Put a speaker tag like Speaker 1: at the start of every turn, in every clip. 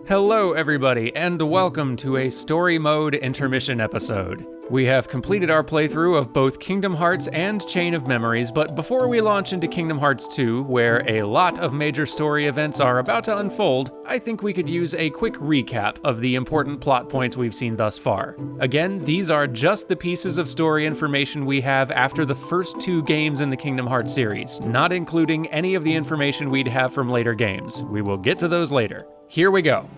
Speaker 1: Hello everybody, and welcome to a story mode intermission episode. We have completed our playthrough of both Kingdom Hearts and Chain of Memories, but before we launch into Kingdom Hearts 2, where a lot of major story events are about to unfold, I think we could use a quick recap of the important plot points we've seen thus far. Again, these are just the pieces of story information we have after the first two games in the Kingdom Hearts series, not including any of the information we'd have from later games. We will get to those later. Here we go.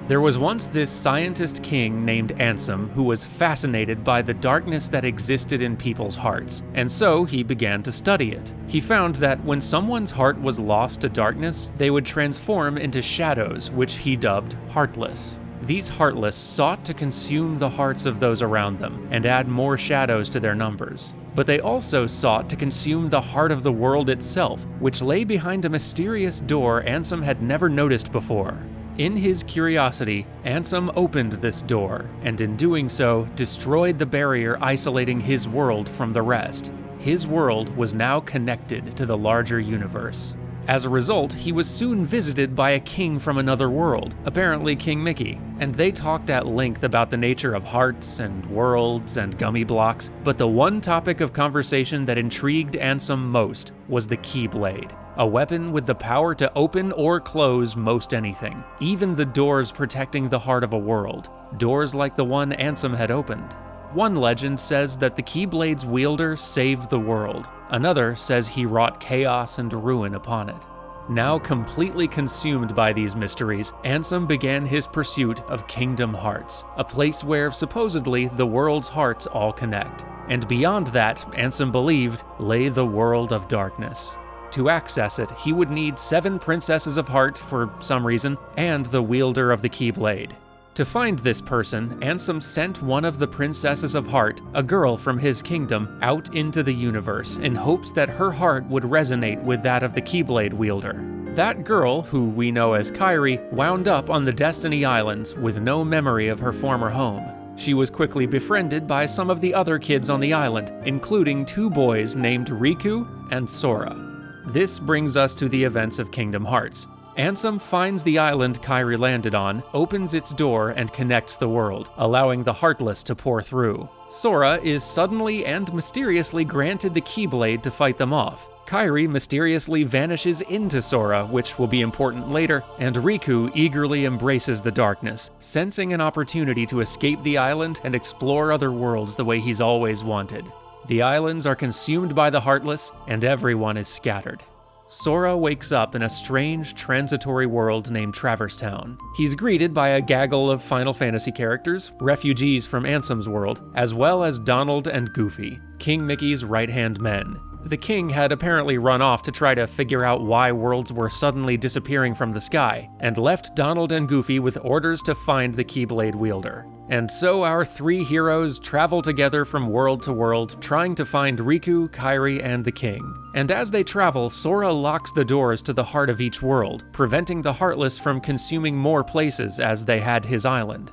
Speaker 1: There was once this scientist king named Ansem who was fascinated by the darkness that existed in people's hearts, and so he began to study it. He found that when someone's heart was lost to darkness, they would transform into shadows, which he dubbed Heartless. These Heartless sought to consume the hearts of those around them and add more shadows to their numbers. But they also sought to consume the heart of the world itself, which lay behind a mysterious door Ansem had never noticed before. In his curiosity, Ansem opened this door, and in doing so, destroyed the barrier isolating his world from the rest. His world was now connected to the larger universe. As a result, he was soon visited by a king from another world, apparently King Mickey, and they talked at length about the nature of hearts and worlds and gummy blocks, but the one topic of conversation that intrigued Ansem most was the keyblade. A weapon with the power to open or close most anything, even the doors protecting the heart of a world, doors like the one Ansem had opened. One legend says that the keyblade's wielder saved the world, another says he wrought chaos and ruin upon it. Now completely consumed by these mysteries, Ansem began his pursuit of Kingdom Hearts, a place where supposedly the world's hearts all connect. And beyond that, Ansem believed, lay the world of darkness. To access it, he would need 7 Princesses of Heart for some reason, and the wielder of the Keyblade. To find this person, Ansem sent one of the Princesses of Heart, a girl from his kingdom, out into the universe in hopes that her heart would resonate with that of the Keyblade wielder. That girl, who we know as Kairi, wound up on the Destiny Islands with no memory of her former home. She was quickly befriended by some of the other kids on the island, including 2 boys named Riku and Sora. This brings us to the events of Kingdom Hearts. Ansem finds the island Kairi landed on, opens its door, and connects the world, allowing the Heartless to pour through. Sora is suddenly and mysteriously granted the Keyblade to fight them off. Kairi mysteriously vanishes into Sora, which will be important later, and Riku eagerly embraces the darkness, sensing an opportunity to escape the island and explore other worlds the way he's always wanted. The islands are consumed by the Heartless, and everyone is scattered. Sora wakes up in a strange, transitory world named Traverse Town. He's greeted by a gaggle of Final Fantasy characters, refugees from Ansem's world, as well as Donald and Goofy, King Mickey's right-hand men. The king had apparently run off to try to figure out why worlds were suddenly disappearing from the sky, and left Donald and Goofy with orders to find the Keyblade wielder. And so our 3 heroes travel together from world to world, trying to find Riku, Kairi, and the king. And as they travel, Sora locks the doors to the heart of each world, preventing the Heartless from consuming more places as they had his island.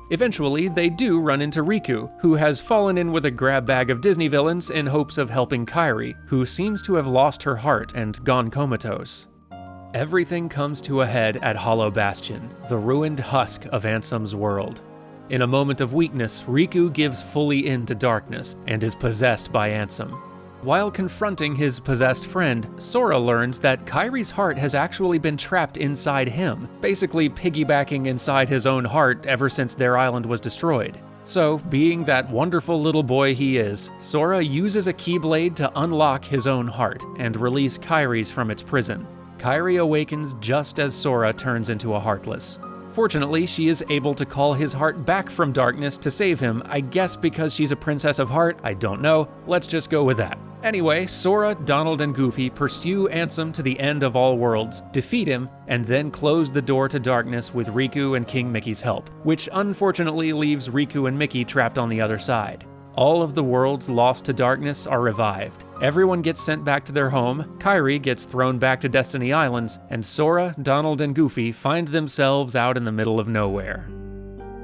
Speaker 1: Eventually, they do run into Riku, who has fallen in with a grab bag of Disney villains in hopes of helping Kairi, who seems to have lost her heart and gone comatose. Everything comes to a head at Hollow Bastion, the ruined husk of Ansem's world. In a moment of weakness, Riku gives fully in to darkness and is possessed by Ansem. While confronting his possessed friend, Sora learns that Kairi's heart has actually been trapped inside him, basically piggybacking inside his own heart ever since their island was destroyed. So, being that wonderful little boy he is, Sora uses a Keyblade to unlock his own heart and release Kairi's from its prison. Kairi awakens just as Sora turns into a Heartless. Fortunately, she is able to call his heart back from darkness to save him, I guess because she's a Princess of Heart, I don't know, let's just go with that. Anyway, Sora, Donald, and Goofy pursue Ansem to the end of all worlds, defeat him, and then close the door to darkness with Riku and King Mickey's help, which unfortunately leaves Riku and Mickey trapped on the other side. All of the worlds lost to darkness are revived. Everyone gets sent back to their home, Kairi gets thrown back to Destiny Islands, and Sora, Donald, and Goofy find themselves out in the middle of nowhere.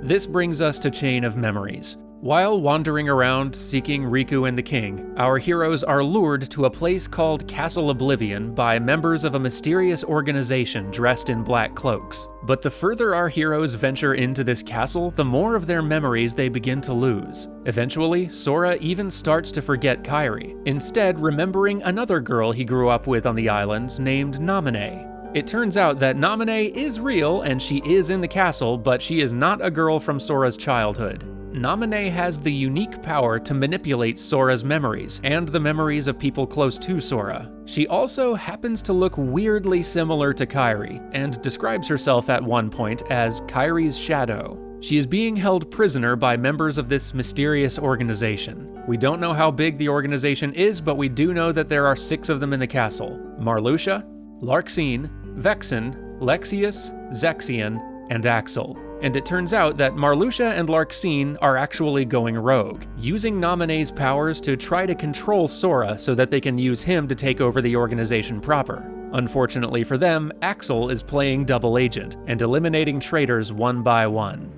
Speaker 1: This brings us to Chain of Memories. While wandering around seeking Riku and the king, our heroes are lured to a place called Castle Oblivion by members of a mysterious organization dressed in black cloaks. But the further our heroes venture into this castle, the more of their memories they begin to lose. Eventually, Sora even starts to forget Kairi, instead remembering another girl he grew up with on the islands named Naminé. It turns out that Naminé is real and she is in the castle, but she is not a girl from Sora's childhood. Naminé has the unique power to manipulate Sora's memories, and the memories of people close to Sora. She also happens to look weirdly similar to Kairi, and describes herself at one point as Kairi's shadow. She is being held prisoner by members of this mysterious organization. We don't know how big the organization is, but we do know that there are 6 of them in the castle: Marluxia, Larxene, Vexen, Lexaeus, Zexion, and Axel. And it turns out that Marluxia and Larxene are actually going rogue, using Naminé's powers to try to control Sora so that they can use him to take over the organization proper. Unfortunately for them, Axel is playing double agent and eliminating traitors one by one.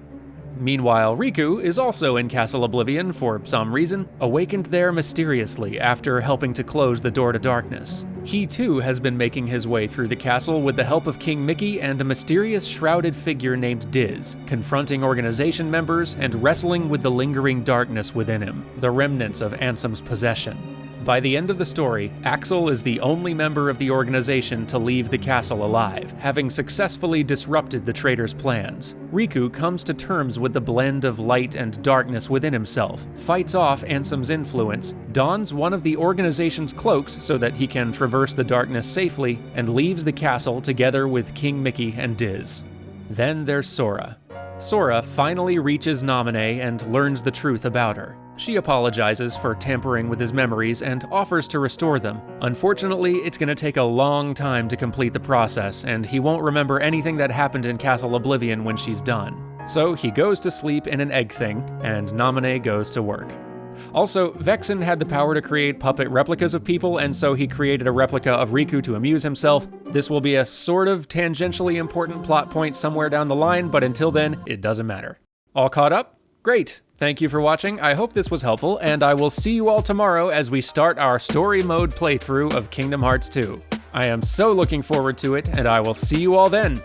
Speaker 1: Meanwhile, Riku is also in Castle Oblivion for some reason, awakened there mysteriously after helping to close the door to darkness. He too has been making his way through the castle with the help of King Mickey and a mysterious shrouded figure named Diz, confronting organization members and wrestling with the lingering darkness within him, the remnants of Ansem's possession. By the end of the story, Axel is the only member of the organization to leave the castle alive, having successfully disrupted the traitors' plans. Riku comes to terms with the blend of light and darkness within himself, fights off Ansem's influence, dons one of the organization's cloaks so that he can traverse the darkness safely, and leaves the castle together with King Mickey and Diz. Then there's Sora. Sora finally reaches Naminé and learns the truth about her. She apologizes for tampering with his memories and offers to restore them. Unfortunately, it's going to take a long time to complete the process, and he won't remember anything that happened in Castle Oblivion when she's done. So he goes to sleep in an egg thing, and Naminé goes to work. Also, Vexen had the power to create puppet replicas of people, and so he created a replica of Riku to amuse himself. This will be a sort of tangentially important plot point somewhere down the line, but until then, it doesn't matter. All caught up? Great! Thank you for watching, I hope this was helpful, and I will see you all tomorrow as we start our story mode playthrough of Kingdom Hearts 2. I am so looking forward to it, and I will see you all then!